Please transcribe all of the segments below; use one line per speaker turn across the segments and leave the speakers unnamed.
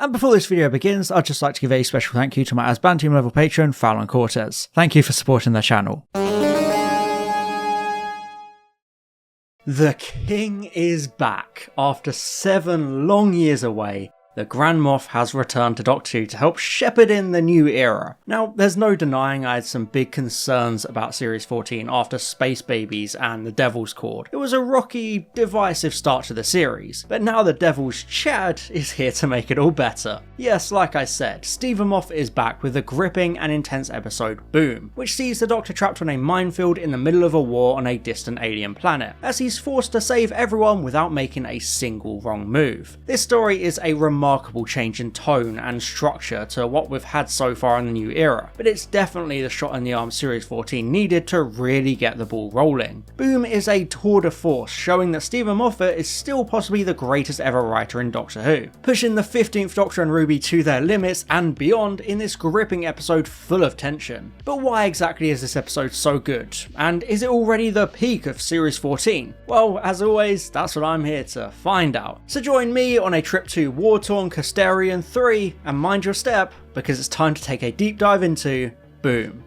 And before this video begins, I'd just like to give a special thank you to my Asban Team level patron, Fallon Cortez. Thank you for supporting the channel. The King is back. After 7 long years away, the Grand Moff has returned to Doctor Who to help shepherd in the new era. Now, there's no denying I had some big concerns about Series 14 after Space Babies and the Devil's Cord. It was a rocky, divisive start to the series, but now the Devil's Chad is here to make it all better. Yes, like I said, Steven Moffat is back with the gripping and intense episode Boom, which sees the Doctor trapped on a minefield in the middle of a war on a distant alien planet, as he's forced to save everyone without making a single wrong move. This story is a remarkable change in tone and structure to what we've had so far in the new era, but it's definitely the shot in the arm Series 14 needed to really get the ball rolling. Boom is a tour de force showing that Steven Moffat is still possibly the greatest ever writer in Doctor Who, pushing the 15th Doctor and Ruby to their limits and beyond in this gripping episode full of tension. But why exactly is this episode so good? And is it already the peak of Series 14? Well, as always, that's what I'm here to find out. So join me on a trip to war-torn Casterian 3 and mind your step, because it's time to take a deep dive into Boom.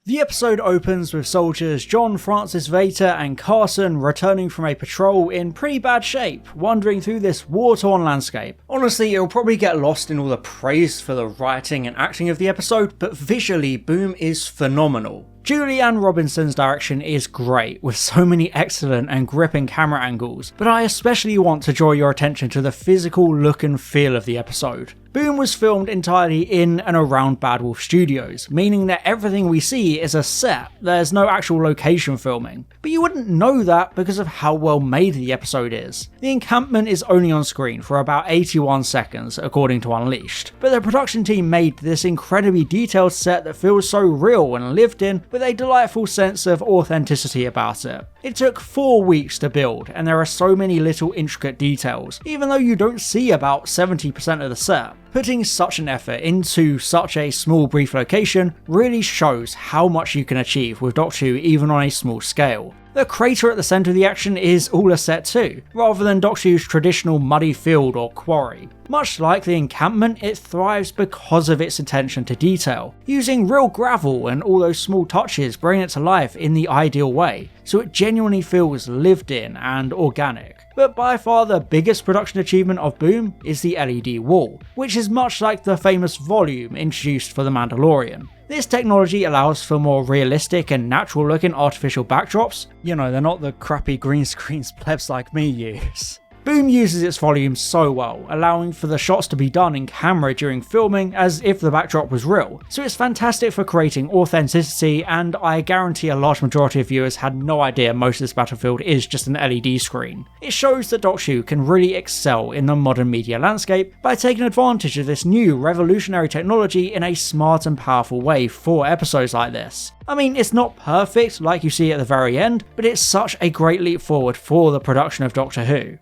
The episode opens with soldiers John Francis Vater and Carson returning from a patrol in pretty bad shape, wandering through this war-torn landscape. Honestly, it'll probably get lost in all the praise for the writing and acting of the episode, but visually, Boom is phenomenal. Julianne Robinson's direction is great, with so many excellent and gripping camera angles, but I especially want to draw your attention to the physical look and feel of the episode. Boom was filmed entirely in and around Bad Wolf Studios, meaning that everything we see is a set, there's no actual location filming. But you wouldn't know that because of how well made the episode is. The encampment is only on screen for about 81 seconds, according to Unleashed, but the production team made this incredibly detailed set that feels so real and lived in, with a delightful sense of authenticity about it. It took 4 weeks to build, and there are so many little intricate details, even though you don't see about 70% of the set. Putting such an effort into such a small brief location really shows how much you can achieve with Doctor Who even on a small scale. The crater at the centre of the action is all a set too, rather than Doctor Who's traditional muddy field or quarry. Much like the encampment, it thrives because of its attention to detail, using real gravel and all those small touches bring it to life in the ideal way, so it genuinely feels lived in and organic. But by far the biggest production achievement of Boom is the LED wall, which is much like the famous volume introduced for The Mandalorian. This technology allows for more realistic and natural looking artificial backdrops. You know, they're not the crappy green screens plebs like me use. Boom uses its volume so well, allowing for the shots to be done in camera during filming as if the backdrop was real, so it's fantastic for creating authenticity, and I guarantee a large majority of viewers had no idea most of this battlefield is just an LED screen. It shows that Doctor Who can really excel in the modern media landscape by taking advantage of this new revolutionary technology in a smart and powerful way for episodes like this. I mean, it's not perfect like you see at the very end, but it's such a great leap forward for the production of Doctor Who.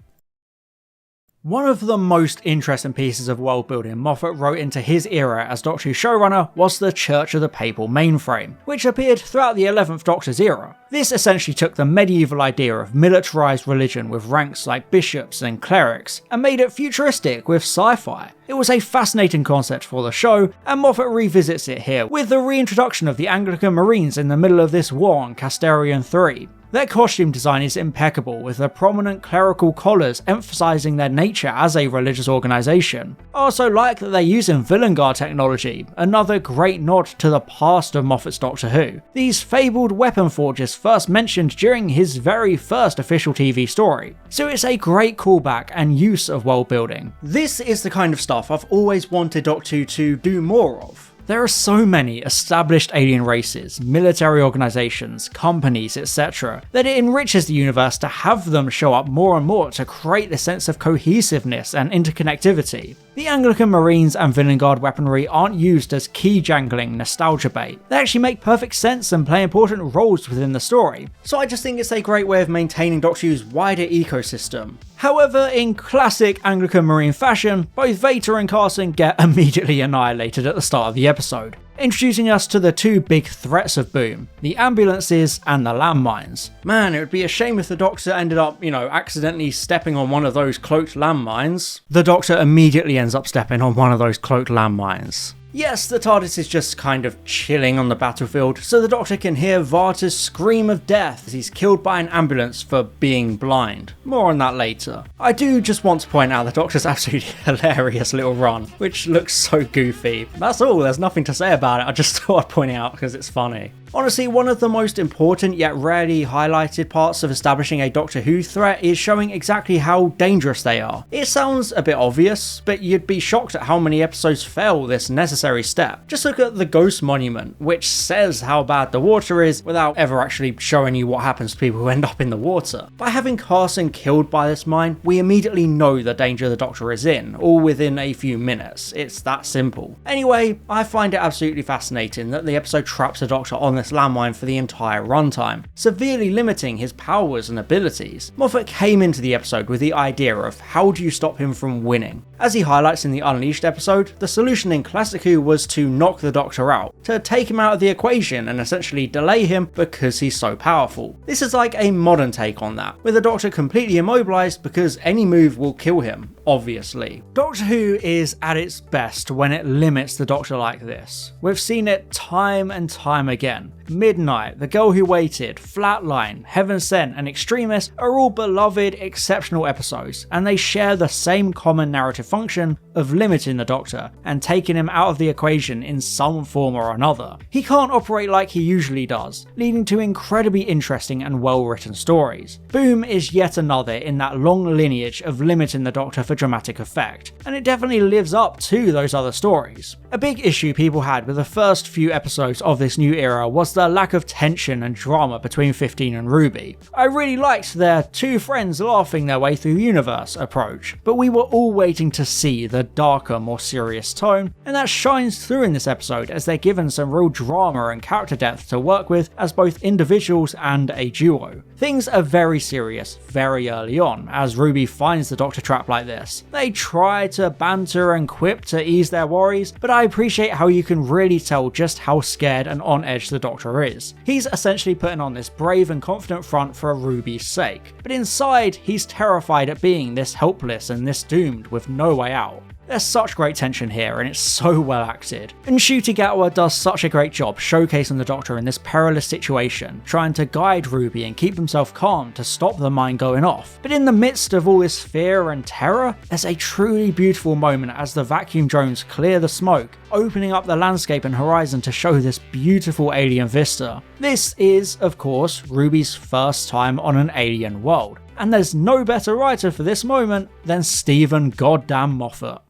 One of the most interesting pieces of world building Moffat wrote into his era as Doctor Who showrunner was the Church of the Papal Mainframe, which appeared throughout the 11th Doctor's era. This essentially took the medieval idea of militarised religion with ranks like bishops and clerics, and made it futuristic with sci-fi. It was a fascinating concept for the show, and Moffat revisits it here with the reintroduction of the Anglican Marines in the middle of this war on Casterian 3. Their costume design is impeccable, with the prominent clerical collars emphasising their nature as a religious organisation. I also like that they're using villain guard technology, another great nod to the past of Moffat's Doctor Who. These fabled weapon forges first mentioned during his very first official TV story, so it's a great callback and use of world building. This is the kind of stuff I've always wanted Doctor Who to do more of. There are so many established alien races, military organisations, companies, etc., that it enriches the universe to have them show up more and more to create this sense of cohesiveness and interconnectivity. The Anglican Marines and Villain Guard weaponry aren't used as key-jangling nostalgia bait. They actually make perfect sense and play important roles within the story, so I just think it's a great way of maintaining Doctor Who's wider ecosystem. However, in classic Anglican Marine fashion, both Vader and Carson get immediately annihilated at the start of the episode. introducing us to the two big threats of Boom, the ambulances and the landmines. Man, it would be a shame if the Doctor ended up, accidentally stepping on one of those cloaked landmines. The Doctor immediately ends up stepping on one of those cloaked landmines. Yes, the TARDIS is just kind of chilling on the battlefield, so the Doctor can hear Varta's scream of death as he's killed by an ambulance for being blind. More on that later. I do just want to point out the Doctor's absolutely hilarious little run, which looks so goofy. That's all, there's nothing to say about it, I just thought I'd point it out because it's funny. Honestly, one of the most important yet rarely highlighted parts of establishing a Doctor Who threat is showing exactly how dangerous they are. It sounds a bit obvious, but you'd be shocked at how many episodes fail this necessary step. Just look at the Ghost Monument, which says how bad the water is without ever actually showing you what happens to people who end up in the water. By having Carson killed by this mine, we immediately know the danger the Doctor is in, all within a few minutes. It's that simple. Anyway, I find it absolutely fascinating that the episode traps the Doctor on this landmine for the entire runtime, severely limiting his powers and abilities. Moffat came into the episode with the idea of how do you stop him from winning. As he highlights in the Unleashed episode, the solution in Classic Who was to knock the Doctor out, to take him out of the equation and essentially delay him because he's so powerful. This is like a modern take on that, with the Doctor completely immobilized because any move will kill him, obviously. Doctor Who is at its best when it limits the Doctor like this. We've seen it time and time again. Midnight, The Girl Who Waited, Flatline, Heaven Sent and Extremis are all beloved, exceptional episodes, and they share the same common narrative function of limiting the Doctor and taking him out of the equation in some form or another. He can't operate like he usually does, leading to incredibly interesting and well written stories. Boom is yet another in that long lineage of limiting the Doctor for dramatic effect, and it definitely lives up to those other stories. A big issue people had with the first few episodes of this new era was the lack of tension and drama between 15 and Ruby. I really liked their two friends laughing their way through the universe approach, but we were all waiting to see the darker, more serious tone, and that shines through in this episode as they're given some real drama and character depth to work with as both individuals and a duo. Things are very serious very early on as Ruby finds the Doctor trapped like this. They try to banter and quip to ease their worries, but I appreciate how you can really tell just how scared and on edge the Doctor is. He's essentially putting on this brave and confident front for Ruby's sake, but inside he's terrified at being this helpless and this doomed with no way out. There's such great tension here and it's so well acted. And Ncuti Gatwa does such a great job showcasing the Doctor in this perilous situation, trying to guide Ruby and keep himself calm to stop the mine going off. But in the midst of all this fear and terror, there's a truly beautiful moment as the vacuum drones clear the smoke, opening up the landscape and horizon to show this beautiful alien vista. This is, of course, Ruby's first time on an alien world, and there's no better writer for this moment than Steven goddamn Moffat.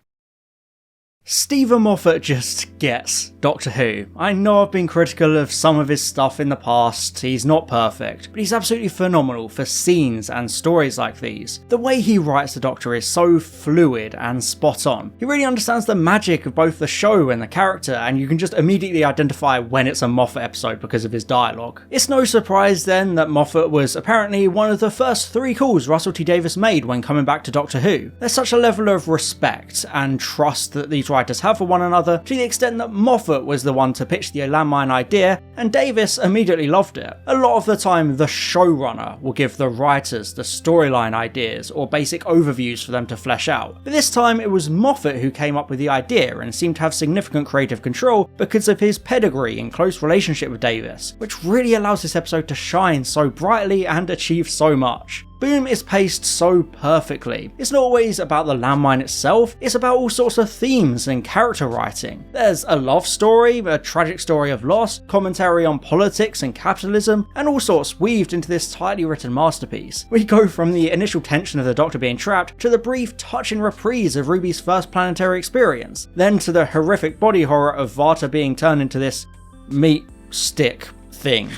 Steven Moffat just gets Doctor Who. I know I've been critical of some of his stuff in the past, he's not perfect, but he's absolutely phenomenal for scenes and stories like these. The way he writes the Doctor is so fluid and spot on. He really understands the magic of both the show and the character, and you can just immediately identify when it's a Moffat episode because of his dialogue. It's no surprise then that Moffat was apparently one of the first 3 calls Russell T Davies made when coming back to Doctor Who. There's such a level of respect and trust that these writers have for one another, to the extent that Moffat was the one to pitch the landmine idea and Davies immediately loved it. A lot of the time the showrunner will give the writers the storyline ideas or basic overviews for them to flesh out, but this time it was Moffat who came up with the idea and seemed to have significant creative control because of his pedigree and close relationship with Davies, which really allows this episode to shine so brightly and achieve so much. Boom is paced so perfectly. It's not always about the landmine itself, it's about all sorts of themes and character writing. There's a love story, a tragic story of loss, commentary on politics and capitalism, and all sorts weaved into this tightly written masterpiece. We go from the initial tension of the Doctor being trapped to the brief touching reprise of Ruby's first planetary experience, then to the horrific body horror of Varta being turned into this meat stick thing.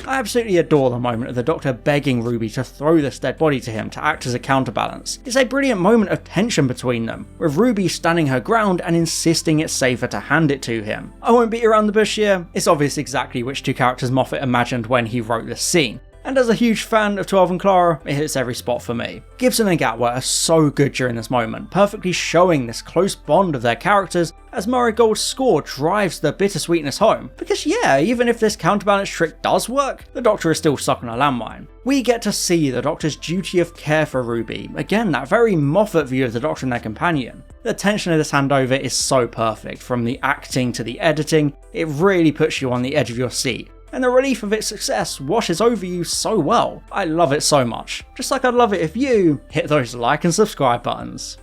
I absolutely adore the moment of the Doctor begging Ruby to throw this dead body to him to act as a counterbalance. It's a brilliant moment of tension between them, with Ruby standing her ground and insisting it's safer to hand it to him. I won't beat around the bush here, it's obvious exactly which 2 characters Moffat imagined when he wrote this scene. and as a huge fan of 12 and Clara, it hits every spot for me. Gibson and Gatwa are so good during this moment, perfectly showing this close bond of their characters as Murray Gold's score drives the bittersweetness home. Because yeah, even if this counterbalance trick does work, the Doctor is still stuck on a landmine. We get to see the Doctor's duty of care for Ruby, again that very Moffat view of the Doctor and their companion. The tension of this handover is so perfect, from the acting to the editing, it really puts you on the edge of your seat. And the relief of its success washes over you so well. I love it so much, just like I'd love it if you hit those like and subscribe buttons.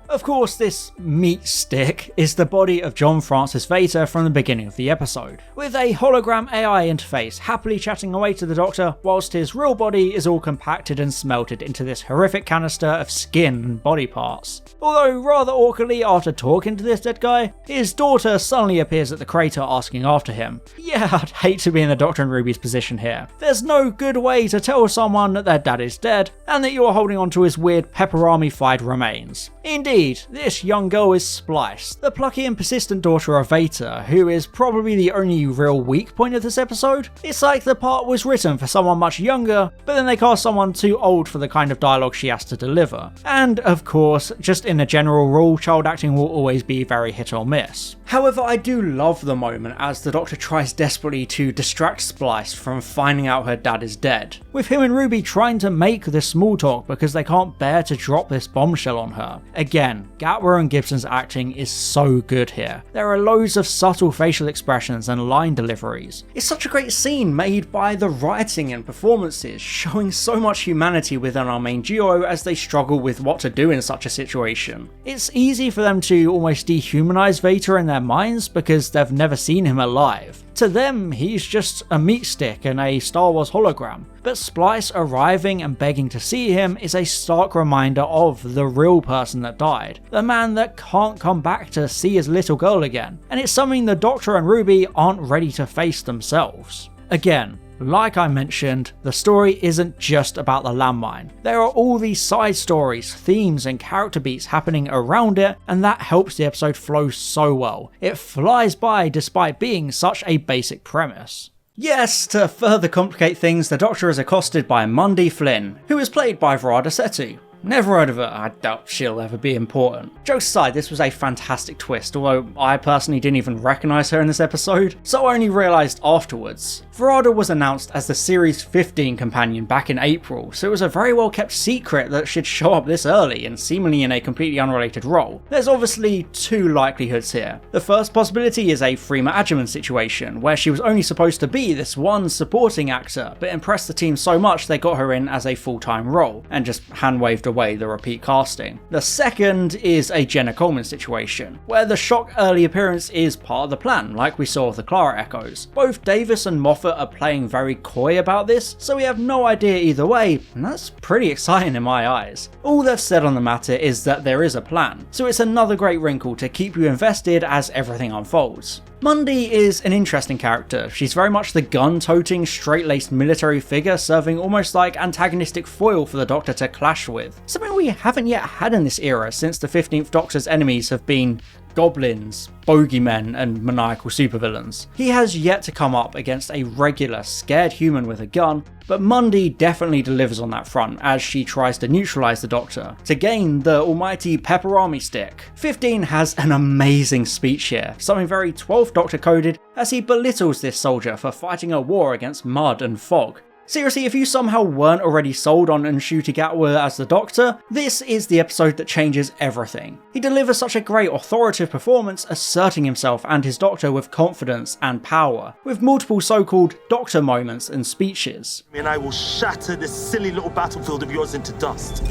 Of course, this meat stick is the body of John Francis Vater from the beginning of the episode, with a hologram AI interface happily chatting away to the Doctor whilst his real body is all compacted and smelted into this horrific canister of skin and body parts. Although rather awkwardly after talking to this dead guy, his daughter suddenly appears at the crater asking after him. Yeah, I'd hate to be in the Doctor and Ruby's position here. There's no good way to tell someone that their dad is dead and that you're holding onto his weird pepperami-fied remains. Indeed, this young girl is Splice, the plucky and persistent daughter of Vater, who is probably the only real weak point of this episode. It's like the part was written for someone much younger, but then they cast someone too old for the kind of dialogue she has to deliver. And of course, just in a general rule, child acting will always be very hit or miss. However, I do love the moment as the Doctor tries desperately to distract Splice from finding out her dad is dead, with him and Ruby trying to make this small talk because they can't bear to drop this bombshell on her. Again, Gatwa and Gibson's acting is so good here. There are loads of subtle facial expressions and line deliveries. It's such a great scene made by the writing and performances, showing so much humanity within our main duo as they struggle with what to do in such a situation. It's easy for them to almost dehumanize Vater in their minds because they've never seen him alive. To them, he's just a meat stick and a Star Wars hologram, but Splice arriving and begging to see him is a stark reminder of the real person that died, the man that can't come back to see his little girl again, and it's something the Doctor and Ruby aren't ready to face themselves. Again, like I mentioned, the story isn't just about the landmine. There are all these side stories, themes and character beats happening around it, and that helps the episode flow so well. It flies by despite being such a basic premise. Yes, to further complicate things, the Doctor is accosted by Mundi Flynn, who is played by Virada Setu. Never heard of her, I doubt she'll ever be important. Jokes aside, this was a fantastic twist, although I personally didn't even recognise her in this episode, so I only realised afterwards. Virada was announced as the Series 15 companion back in April, so it was a very well kept secret that she'd show up this early and seemingly in a completely unrelated role. There's obviously two likelihoods here. The first possibility is a Freema Agyeman situation, where she was only supposed to be this one supporting actor, but impressed the team so much they got her in as a full-time role, and just hand-waved away the repeat casting. The second is a Jenna Coleman situation, where the shock early appearance is part of the plan, like we saw with the Clara echoes. Both Davis and Moffat are playing very coy about this, so we have no idea either way, and that's pretty exciting in my eyes. All they've said on the matter is that there is a plan, so it's another great wrinkle to keep you invested as everything unfolds. Mundi is an interesting character. She's very much the gun-toting, straight-laced military figure serving almost like antagonistic foil for the Doctor to clash with. Something we haven't yet had in this era since the 15th Doctor's enemies have been goblins, bogeymen and maniacal supervillains. He has yet to come up against a regular, scared human with a gun, but Mundi definitely delivers on that front as she tries to neutralise the Doctor to gain the almighty pepperami stick. 15 has an amazing speech here, something very 12th Doctor coded as he belittles this soldier for fighting a war against mud and fog. Seriously, if you somehow weren't already sold on Ncuti Gatwa as the Doctor, this is the episode that changes everything. He delivers such a great authoritative performance, asserting himself and his Doctor with confidence and power, with multiple so-called Doctor moments and speeches.
And I will shatter this silly little battlefield of yours into dust.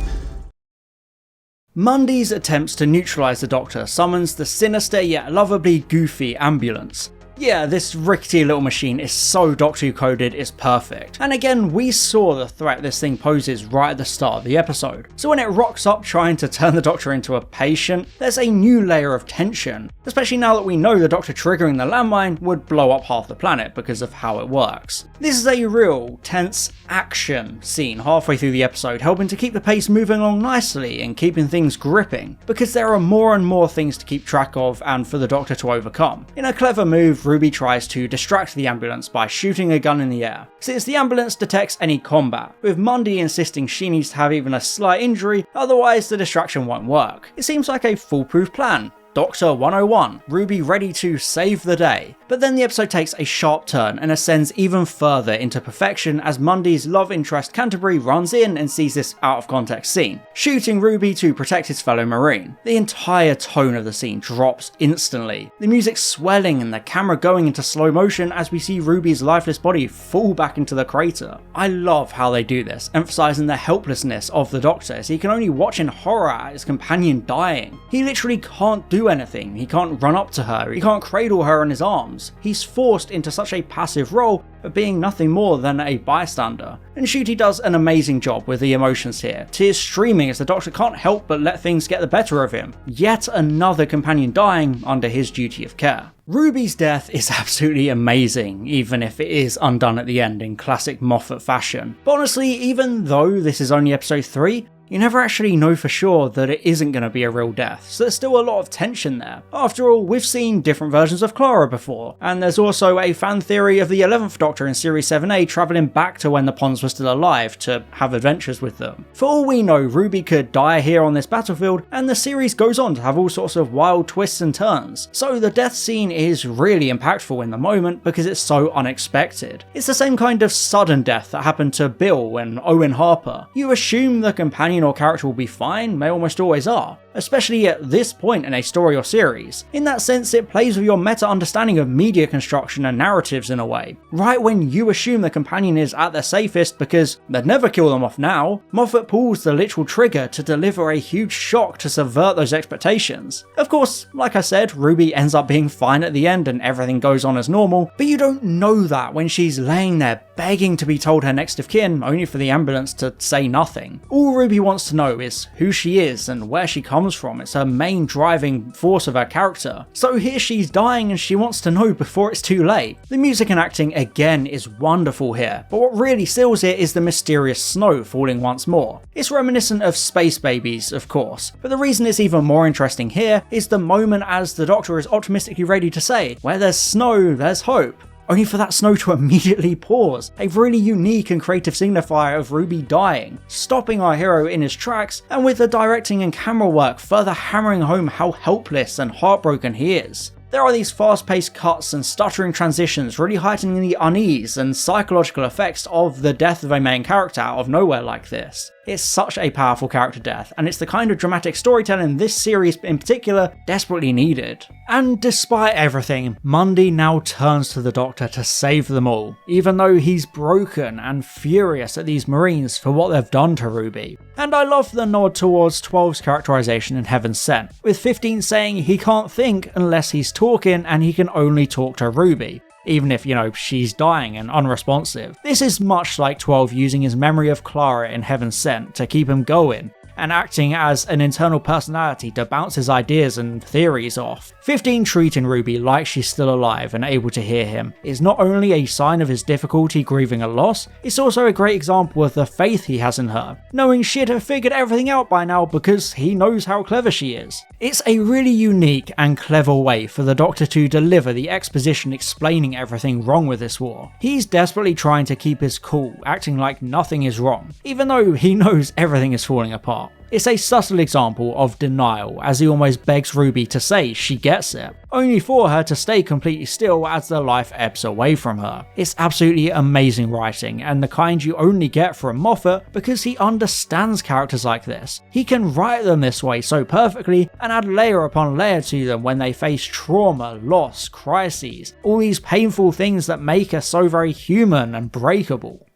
Mundi's attempts to neutralise the Doctor summons the sinister yet lovably goofy ambulance. Yeah, this rickety little machine is so Doctor Who coded, it's perfect. And again, we saw the threat this thing poses right at the start of the episode. So when it rocks up trying to turn the Doctor into a patient, there's a new layer of tension, especially now that we know the Doctor triggering the landmine would blow up half the planet because of how it works. This is a real, tense action scene halfway through the episode, helping to keep the pace moving along nicely and keeping things gripping, because there are more and more things to keep track of and for the Doctor to overcome. In a clever move, Ruby tries to distract the ambulance by shooting a gun in the air, since the ambulance detects any combat, with Mundy insisting she needs to have even a slight injury, otherwise the distraction won't work. It seems like a foolproof plan. Doctor 101, Ruby ready to save the day. But then the episode takes a sharp turn and ascends even further into perfection as Mundy's love interest Canterbury runs in and sees this out of context scene, shooting Ruby to protect his fellow Marine. The entire tone of the scene drops instantly, the music swelling and the camera going into slow motion as we see Ruby's lifeless body fall back into the crater. I love how they do this, emphasising the helplessness of the Doctor as he can only watch in horror at his companion dying. He literally can't do anything, he can't run up to her, he can't cradle her in his arms. He's forced into such a passive role of being nothing more than a bystander. And Ncuti does an amazing job with the emotions here, tears streaming as the Doctor can't help but let things get the better of him. Yet another companion dying under his duty of care. Ruby's death is absolutely amazing, even if it is undone at the end in classic Moffat fashion. But honestly, even though this is only episode 3, you never actually know for sure that it isn't going to be a real death, so there's still a lot of tension there. After all, we've seen different versions of Clara before, and there's also a fan theory of the 11th Doctor in Series 7A travelling back to when the Ponds were still alive to have adventures with them. For all we know, Ruby could die here on this battlefield, and the series goes on to have all sorts of wild twists and turns, so the death scene is really impactful in the moment because it's so unexpected. It's the same kind of sudden death that happened to Bill and Owen Harper. You assume the companion or character will be fine, they almost always are, especially at this point in a story or series. In that sense, it plays with your meta understanding of media construction and narratives in a way. Right when you assume the companion is at their safest because they'd never kill them off now, Moffat pulls the literal trigger to deliver a huge shock to subvert those expectations. Of course, like I said, Ruby ends up being fine at the end and everything goes on as normal, but you don't know that when she's laying there begging to be told her next of kin, only for the ambulance to say nothing. All Ruby wants to know is who she is and where she comes from. It's her main driving force of her character. So here she's dying and she wants to know before it's too late. The music and acting again is wonderful here, but what really seals it is the mysterious snow falling once more. It's reminiscent of Space Babies, of course, but the reason it's even more interesting here is the moment as the Doctor is optimistically ready to say, where there's snow, there's hope. Only for that snow to immediately pause, a really unique and creative signifier of Ruby dying, stopping our hero in his tracks, and with the directing and camera work further hammering home how helpless and heartbroken he is. There are these fast-paced cuts and stuttering transitions really heightening the unease and psychological effects of the death of a main character out of nowhere like this. It's such a powerful character death, and it's the kind of dramatic storytelling this series in particular desperately needed. And despite everything, Mundy now turns to the Doctor to save them all, even though he's broken and furious at these Marines for what they've done to Ruby. And I love the nod towards 12's characterization in Heaven Sent, with 15 saying he can't think unless he's talking and he can only talk to Ruby. Even if, she's dying and unresponsive. This is much like 12 using his memory of Clara in Heaven Sent to keep him going, and acting as an internal personality to bounce his ideas and theories off. 15 treating Ruby like she's still alive and able to hear him is not only a sign of his difficulty grieving a loss, it's also a great example of the faith he has in her, knowing she'd have figured everything out by now because he knows how clever she is. It's a really unique and clever way for the Doctor to deliver the exposition explaining everything wrong with this war. He's desperately trying to keep his cool, acting like nothing is wrong, even though he knows everything is falling apart. It's a subtle example of denial as he almost begs Ruby to say she gets it, only for her to stay completely still as the life ebbs away from her. It's absolutely amazing writing, and the kind you only get from Moffat because he understands characters like this. He can write them this way so perfectly and add layer upon layer to them when they face trauma, loss, crises, all these painful things that make us so very human and breakable.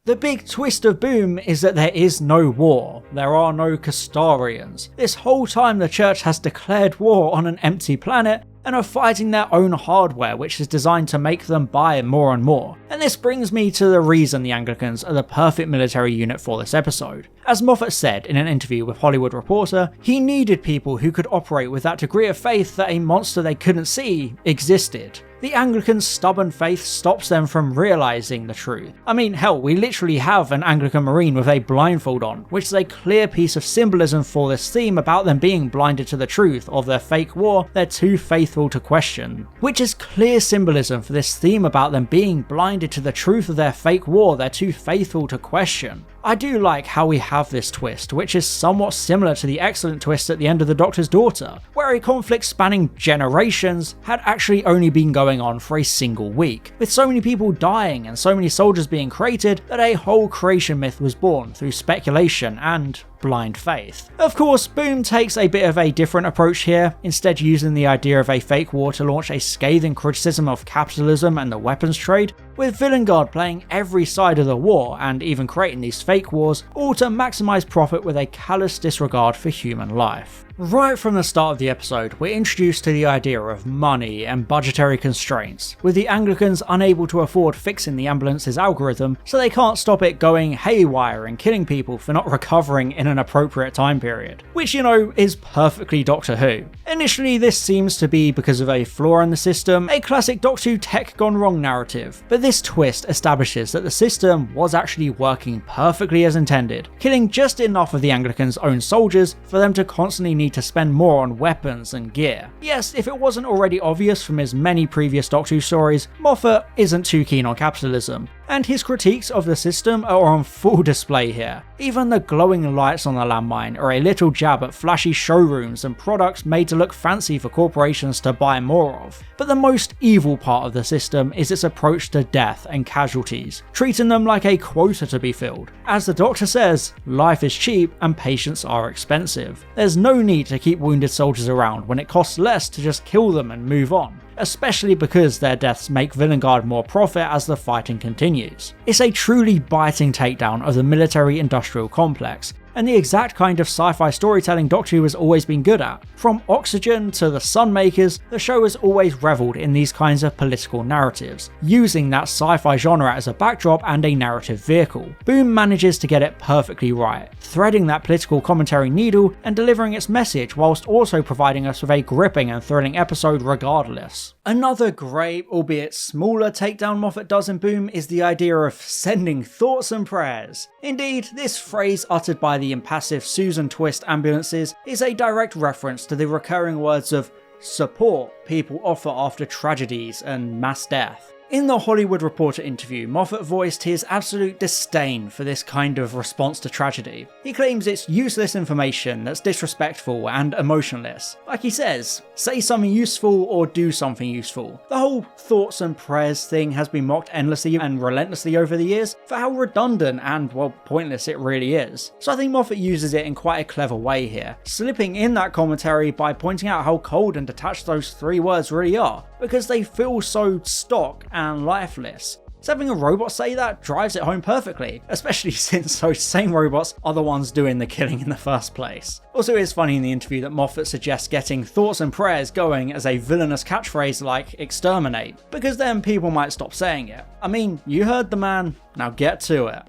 The big twist of Boom is that there is no war, there are no Castarians. This whole time the Church has declared war on an empty planet and are fighting their own hardware which is designed to make them buy more and more. And this brings me to the reason the Anglicans are the perfect military unit for this episode. As Moffat said in an interview with Hollywood Reporter, he needed people who could operate with that degree of faith that a monster they couldn't see existed.
the Anglicans' stubborn faith stops them from realising the truth. I mean, hell, we literally have an Anglican Marine with a blindfold on, which is a clear piece of symbolism for this theme about them being blinded to the truth of their fake war they're too faithful to question. Which is clear symbolism for this theme about them being blinded to the truth of their fake war they're too faithful to question. I do like how we have this twist, which is somewhat similar to the excellent twist at the end of The Doctor's Daughter, where a conflict spanning generations had actually only been going on for a single week, with so many people dying and so many soldiers being created that a whole creation myth was born through speculation and blind faith. Of course, Boom takes a bit of a different approach here, instead using the idea of a fake war to launch a scathing criticism of capitalism and the weapons trade, with Villengard playing every side of the war and even creating these fake wars, all to maximise profit with a callous disregard for human life. Right from the start of the episode, we're introduced to the idea of money and budgetary constraints, with the Anglicans unable to afford fixing the ambulance's algorithm, so they can't stop it going haywire and killing people for not recovering in an appropriate time period. Which, you know, is perfectly Doctor Who. Initially, this seems to be because of a flaw in the system, a classic Doctor Who tech gone wrong narrative, but this twist establishes that the system was actually working perfectly as intended, killing just enough of the Anglicans' own soldiers for them to constantly need to spend more on weapons and gear. Yes, if it wasn't already obvious from his many previous Doctor Who stories, Moffat isn't too keen on capitalism, and his critiques of the system are on full display here. Even the glowing lights on the landmine are a little jab at flashy showrooms and products made to look fancy for corporations to buy more of. But the most evil part of the system is its approach to death and casualties, treating them like a quota to be filled. As the Doctor says, life is cheap and patients are expensive. There's no need to keep wounded soldiers around when it costs less to just kill them and move on, especially because their deaths make Villengard more profit as the fighting continues. It's a truly biting takedown of the military-industrial complex, and the exact kind of sci-fi storytelling Doctor Who has always been good at. From Oxygen to the Sunmakers, the show has always revelled in these kinds of political narratives, using that sci-fi genre as a backdrop and a narrative vehicle. Boom manages to get it perfectly right, threading that political commentary needle and delivering its message whilst also providing us with a gripping and thrilling episode regardless. Another great, albeit smaller takedown Moffat does in Boom is the idea of sending thoughts and prayers. Indeed, this phrase uttered by the impassive Susan Twist ambulances is a direct reference to the recurring words of support people offer after tragedies and mass death. In the Hollywood Reporter interview, Moffat voiced his absolute disdain for this kind of response to tragedy. He claims it's useless information that's disrespectful and emotionless. Like he says, say something useful or do something useful. The whole thoughts and prayers thing has been mocked endlessly and relentlessly over the years for how redundant and, well, pointless it really is. So I think Moffat uses it in quite a clever way here, slipping in that commentary by pointing out how cold and detached those three words really are, because they feel so stock and lifeless. So having a robot say that drives it home perfectly, especially since those same robots are the ones doing the killing in the first place. Also, it's funny in the interview that Moffat suggests getting thoughts and prayers going as a villainous catchphrase like exterminate, because then people might stop saying it. I mean, you heard the man, now get to it.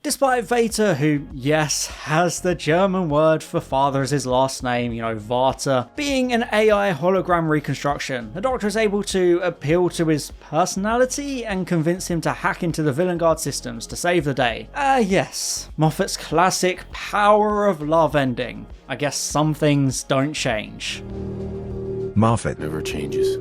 Despite Vater, who, yes, has the German word for father as his last name, you know, Vater, being an AI hologram reconstruction, the Doctor is able to appeal to his personality and convince him to hack into the Villengard systems to save the day. Yes, Moffat's classic power of love ending. I guess some things don't change.
Moffat never changes.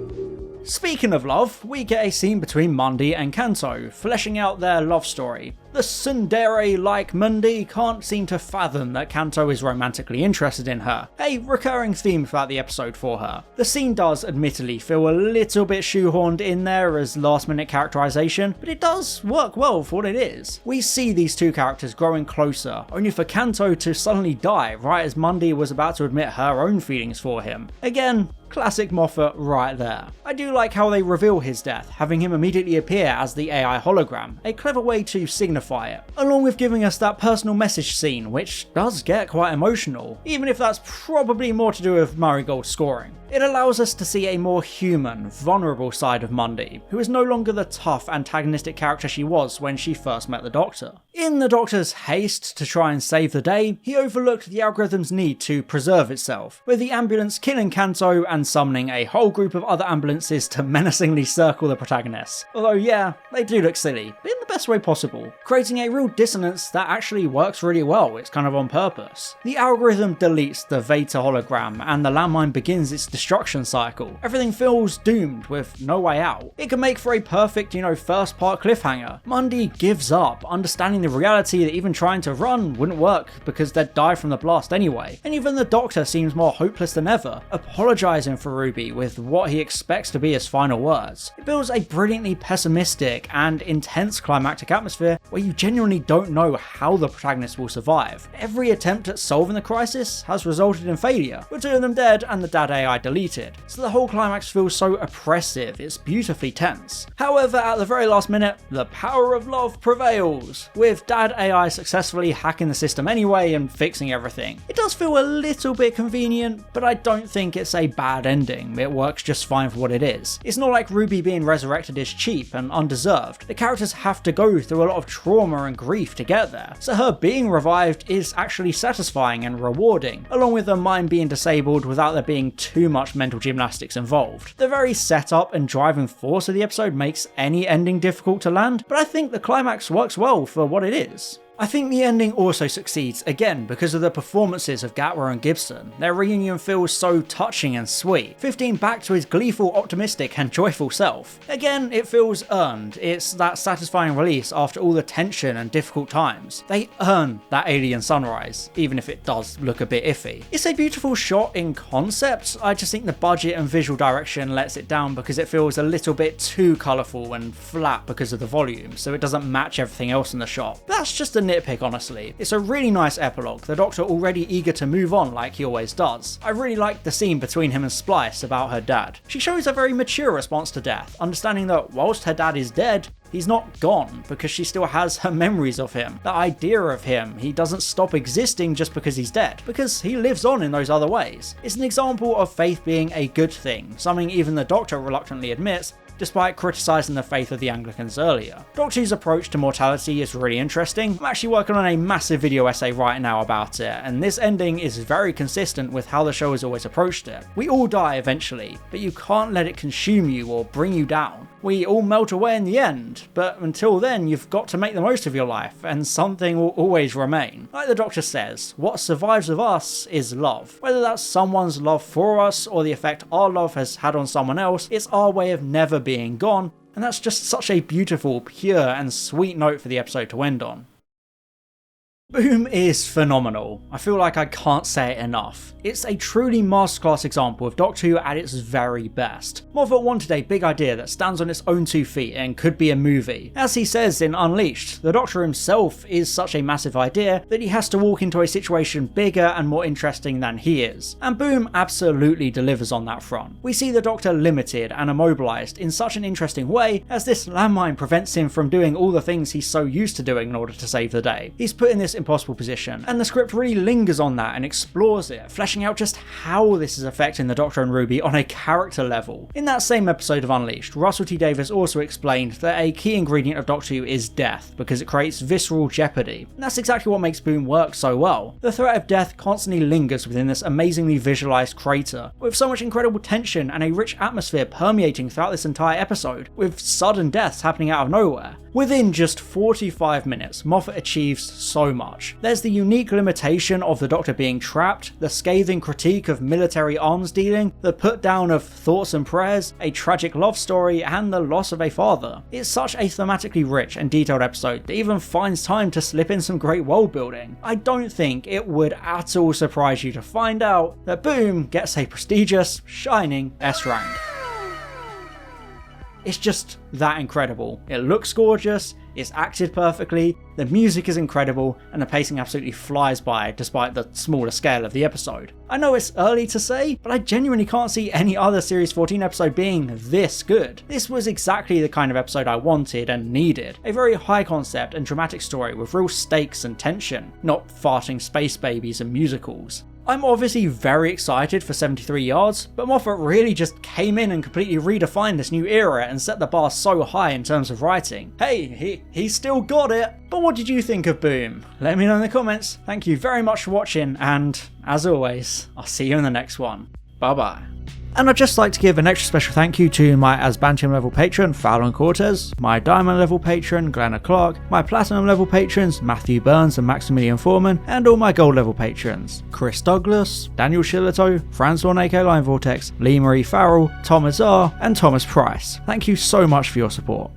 Speaking of love, we get a scene between Mundy and Kanto, fleshing out their love story. The tsundere-like Mundy can't seem to fathom that Kanto is romantically interested in her, a recurring theme throughout the episode for her. The scene does admittedly feel a little bit shoehorned in there as last-minute characterization, but it does work well for what it is. We see these two characters growing closer, only for Kanto to suddenly die right as Mundy was about to admit her own feelings for him. Again, classic Moffat right there. I do like how they reveal his death, having him immediately appear as the AI hologram, a clever way to signify it, along with giving us that personal message scene, which does get quite emotional, even if that's probably more to do with Murray Gold scoring.
It allows us to see a more human, vulnerable side of Mundy, who is no longer the tough, antagonistic character she was when she first met the Doctor. In the Doctor's haste to try and save the day, he overlooked the algorithm's need to preserve itself, with the ambulance killing Kanto and summoning a whole group of other ambulances to menacingly circle the protagonists. Although yeah, they do look silly, but in the best way possible, creating a real dissonance that actually works really well. It's kind of on purpose. The algorithm deletes the Veta hologram and the landmine begins its destruction cycle. Everything feels doomed with no way out. It can make for a perfect, first part cliffhanger. Mundy gives up, understanding the reality that even trying to run wouldn't work because they'd die from the blast anyway. And even the Doctor seems more hopeless than ever, apologising for Ruby with what he expects to be his final words. It builds a brilliantly pessimistic and intense climactic atmosphere where you genuinely don't know how the protagonist will survive. Every attempt at solving the crisis has resulted in failure, with 2 of them dead and the dad AI deleted, so the whole climax feels so oppressive, it's beautifully tense. However, at the very last minute, the power of love prevails, with dad AI successfully hacking the system anyway and fixing everything. It does feel a little bit convenient, but I don't think it's a bad ending. It works just fine for what it is. It's not like Ruby being resurrected is cheap and undeserved. The characters have to go through a lot of trauma and grief to get there, so her being revived is actually satisfying and rewarding, along with her mind being disabled without there being too much mental gymnastics involved. The very setup and driving force of the episode makes any ending difficult to land, but I think the climax works well for what it is. I think the ending also succeeds, again, because of the performances of Gatwa and Gibson. Their reunion feels so touching and sweet, 15 back to his gleeful, optimistic and joyful self. Again, it feels earned. It's that satisfying release after all the tension and difficult times. They earn that alien sunrise, even if it does look a bit iffy. It's a beautiful shot in concept, I just think the budget and visual direction lets it down because it feels a little bit too colourful and flat because of the volume, so it doesn't match everything else in the shot. That's just a nitpick, honestly. It's a really nice epilogue, the Doctor already eager to move on like he always does. I really liked the scene between him and Splice about her dad. She shows a very mature response to death, understanding that whilst her dad is dead, he's not gone because she still has her memories of him. The idea of him, he doesn't stop existing just because he's dead, because he lives on in those other ways. It's an example of faith being a good thing, something even the Doctor reluctantly admits, despite criticising the faith of the Anglicans earlier. Doctor Who's approach to mortality is really interesting. I'm actually working on a massive video essay right now about it, and this ending is very consistent with how the show has always approached it. We all die eventually, but you can't let it consume you or bring you down. We all melt away in the end, but until then you've got to make the most of your life, and something will always remain. Like the Doctor says, what survives of us is love. Whether that's someone's love for us or the effect our love has had on someone else, it's our way of never being gone, and that's just such a beautiful, pure and sweet note for the episode to end on. Boom is phenomenal. I feel like I can't say it enough. It's a truly masterclass example of Doctor Who at its very best. Moffat wanted a big idea that stands on its own 2 feet and could be a movie. As he says in Unleashed, the Doctor himself is such a massive idea that he has to walk into a situation bigger and more interesting than he is. And Boom absolutely delivers on that front. We see the Doctor limited and immobilised in such an interesting way as this landmine prevents him from doing all the things he's so used to doing in order to save the day. He's put in this impossible position, and the script really lingers on that and explores it, fleshing out just how this is affecting the Doctor and Ruby on a character level. In that same episode of Unleashed, Russell T Davies also explained that a key ingredient of Doctor Who is death, because it creates visceral jeopardy. And that's exactly what makes Boom work so well. The threat of death constantly lingers within this amazingly visualised crater, with so much incredible tension and a rich atmosphere permeating throughout this entire episode, with sudden deaths happening out of nowhere. Within just 45 minutes, Moffat achieves so much. There's the unique limitation of the Doctor being trapped, the scathing critique of military arms dealing, the put down of thoughts and prayers, a tragic love story, and the loss of a father. It's such a thematically rich and detailed episode that even finds time to slip in some great world building. I don't think it would at all surprise you to find out that Boom gets a prestigious, shining S rank. It's just that incredible. It looks gorgeous, it's acted perfectly, the music is incredible, and the pacing absolutely flies by despite the smaller scale of the episode. I know it's early to say, but I genuinely can't see any other Series 14 episode being this good. This was exactly the kind of episode I wanted and needed. A very high concept and dramatic story with real stakes and tension, not farting space babies and musicals. I'm obviously very excited for 73 yards, but Moffat really just came in and completely redefined this new era and set the bar so high in terms of writing. Hey, he still got it! But what did you think of Boom? Let me know in the comments. Thank you very much for watching, and as always, I'll see you in the next one. Bye bye. And I'd just like to give an extra special thank you to my Asbantium level patron Fallon Cortez, my Diamond level patron Glenna Clark, my Platinum level patrons Matthew Burns and Maximilian Foreman, and all my Gold level patrons Chris Douglas, Daniel Shillito, Francois AK Line Vortex, Lee Marie Farrell, Thomas R, and Thomas Price. Thank you so much for your support.